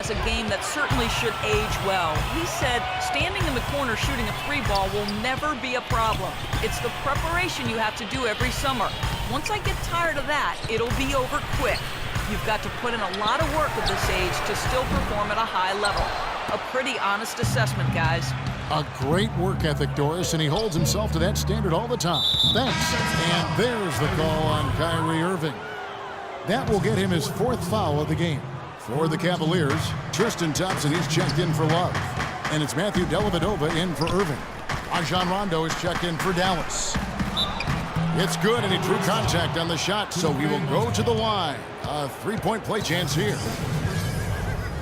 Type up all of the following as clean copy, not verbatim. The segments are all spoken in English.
It's a game that certainly should age well. He said standing in the corner shooting a 3-ball will never be a problem. It's the preparation you have to do every summer. Once I get tired of that, it'll be over quick. You've got to put in a lot of work at this age to still perform at a high level. A pretty honest assessment, guys. A great work ethic, Doris, and he holds himself to that standard all the time. Thanks. And there's the call on Kyrie Irving. That will get him his 4th foul of the game. For the Cavaliers, Tristan Thompson is checked in for Love. And it's Matthew Dellavedova in for Irving. Rajon Rondo is checked in for Dallas. It's good, and he drew contact on the shot, so he will go to the line. A 3-point play chance here.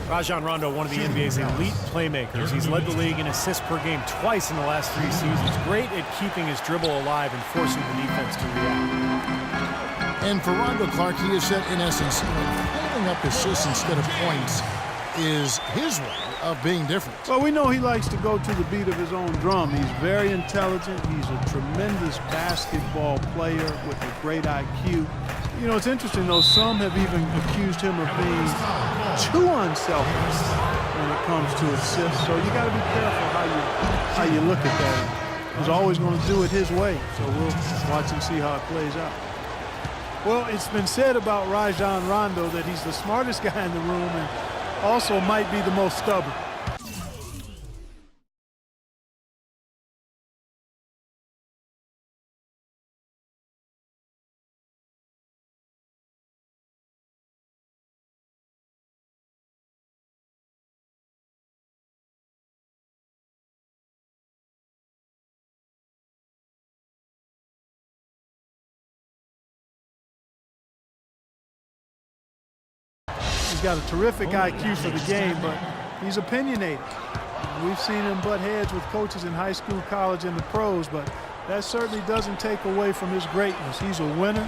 Rajon Rondo, one of the NBA's elite playmakers. He's led the league in assists per game twice in the last 3 seasons. Great at keeping his dribble alive and forcing the defense to react. And for Rondo Clark, he has said, in essence, holding up assists instead of points is his way of being different. Well, we know he likes to go to the beat of his own drum. He's very intelligent. He's a tremendous basketball player with a great IQ. You know, it's interesting, though, some have even accused him of being too unselfish when it comes to assists. So you got to be careful how you look at that. He's always going to do it his way. So we'll watch and see how it plays out. Well, it's been said about Rajon Rondo that he's the smartest guy in the room and also might be the most stubborn. He's got a terrific IQ for the game, but he's opinionated. We've seen him butt heads with coaches in high school, college, and the pros, but that certainly doesn't take away from his greatness. He's a winner,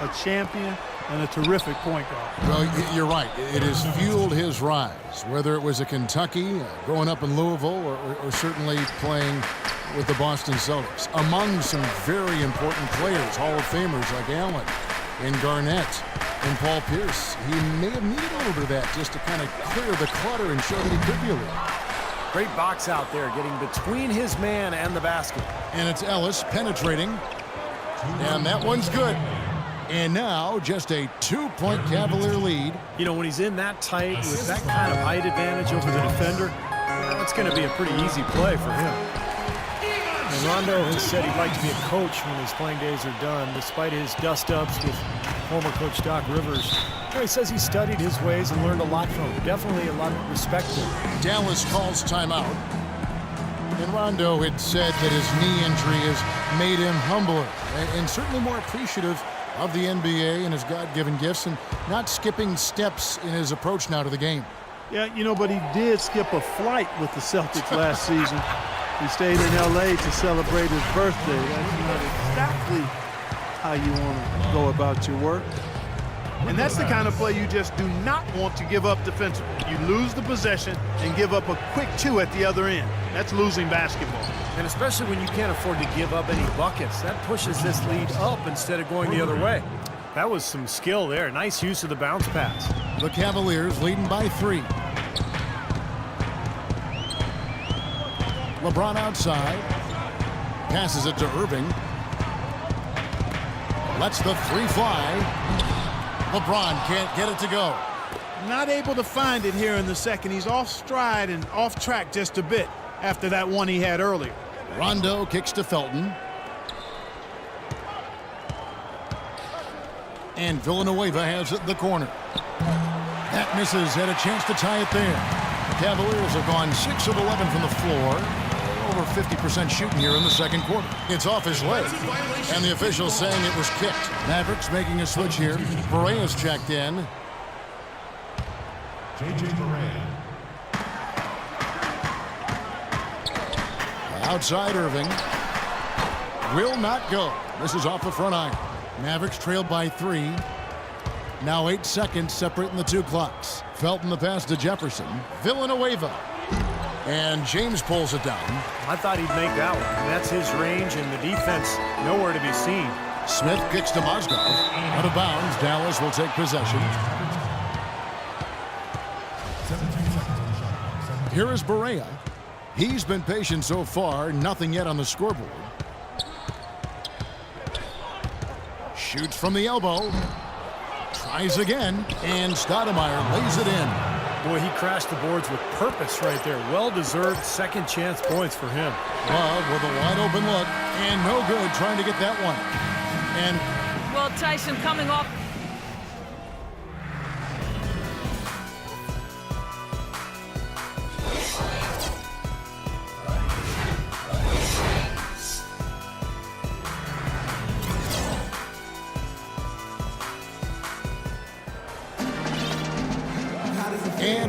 a champion, and a terrific point guard. Well, you're right. It has fueled his rise, whether it was at Kentucky, growing up in Louisville, or certainly playing with the Boston Celtics. Among some very important players, Hall of Famers like Allen and Garnett and Paul Pierce. He may have needed a little bit of that just to kind of clear the clutter and show that he could be a leader. Great box out there, getting between his man and the basket. And it's Ellis penetrating. And that one's good. And now just a 2-point Cavalier lead. You know, when he's in that tight with that kind of height advantage over the defender, it's going to be a pretty easy play for him. And Rondo has said he'd like to be a coach when his playing days are done, despite his dust-ups with former coach Doc Rivers. He says he studied his ways and learned a lot from him. Definitely a lot of respect to him. Dallas calls timeout. And Rondo had said that his knee injury has made him humbler and certainly more appreciative of the NBA and his God-given gifts, and not skipping steps in his approach now to the game. Yeah, you know, but he did skip a flight with the Celtics last season. He stayed in L.A. to celebrate his birthday. That's not exactly how you want to go about your work. And that's the kind of play you just do not want to give up defensively. You lose the possession and give up a quick 2 at the other end. That's losing basketball. And especially when you can't afford to give up any buckets. That pushes this lead up instead of going the other way. That was some skill there. Nice use of the bounce pass. The Cavaliers leading by 3. LeBron outside. Passes it to Irving. Lets the 3 fly. LeBron can't get it to go. Not able to find it here in the second. He's off stride and off track just a bit after that one he had earlier. Rondo kicks to Felton. And Villanueva has it in the corner. That misses. Had a chance to tie it there. The Cavaliers have gone 6 of 11 from the floor. Over 50% shooting here in the second quarter. It's off his leg. And the officials saying it was kicked. Mavericks making a switch here. Barea checked in. J.J. Barea. Outside Irving. Will not go. This is off the front iron. Mavericks trailed by 3. Now 8 seconds separating the 2 clocks. Felton the pass to Jefferson. Villanueva. And James pulls it down. I thought he'd make that one. That's his range, and the defense nowhere to be seen. Smith kicks to Mozgov. Out of bounds. Dallas will take possession. 17 Here is Barea. He's been patient so far, nothing yet on the scoreboard. Shoots from the elbow. Tries again, and Stoudemire lays it in. Boy, he crashed the boards with purpose right there. Well-deserved second chance points for him. Love with a wide open look, and no good trying to get that one. And Well, Tyson coming off.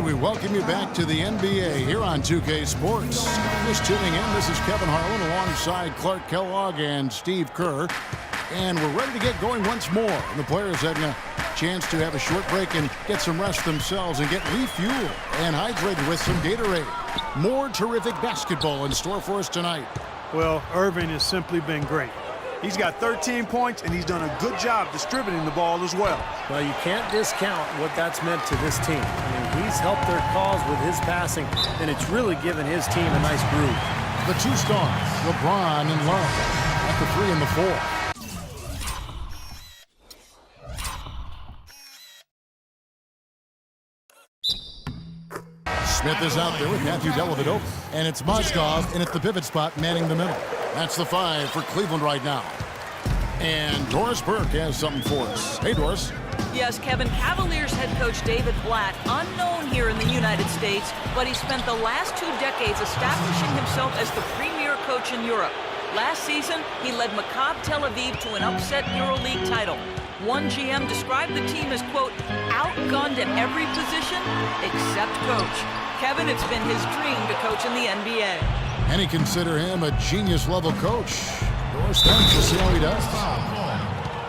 we welcome you back to the NBA here on 2K Sports. Just tuning in, this is Kevin Harlan alongside Clark Kellogg and Steve Kerr. And we're ready to get going once more. And the players having a chance to have a short break and get some rest themselves and get refueled and hydrated with some Gatorade. More terrific basketball in store for us tonight. Well, Irving has simply been great. He's got 13 points, and he's done a good job distributing the ball as well. Well, you can't discount what that's meant to this team. I mean, he's helped their cause with his passing, and it's really given his team a nice groove. The two stars, LeBron and Love, at the 3 and the 4. Smith is out there with Matthew Dellavedova, and it's Mozgov in at the pivot spot manning the middle. That's the 5 for Cleveland right now. And Doris Burke has something for us. Hey, Doris. Yes, Kevin, Cavaliers head coach David Blatt, unknown here in the United States, but he spent the last 2 decades establishing himself as the premier coach in Europe. Last season, he led Maccabi Tel Aviv to an upset EuroLeague title. One GM described the team as, quote, outgunned at every position except coach. Kevin, it's been his dream to coach in the NBA. Many consider him a genius-level coach. Doris, thanks. We'll see how he does.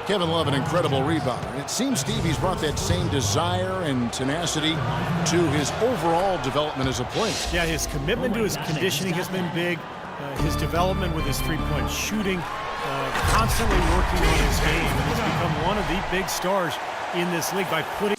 Kevin Love, an incredible rebounder. And it seems Stevie's brought that same desire and tenacity to his overall development as a player. Yeah, his commitment to his conditioning has been big. His development with his three-point shooting, constantly working on his game. And he's become one of the big stars in this league by putting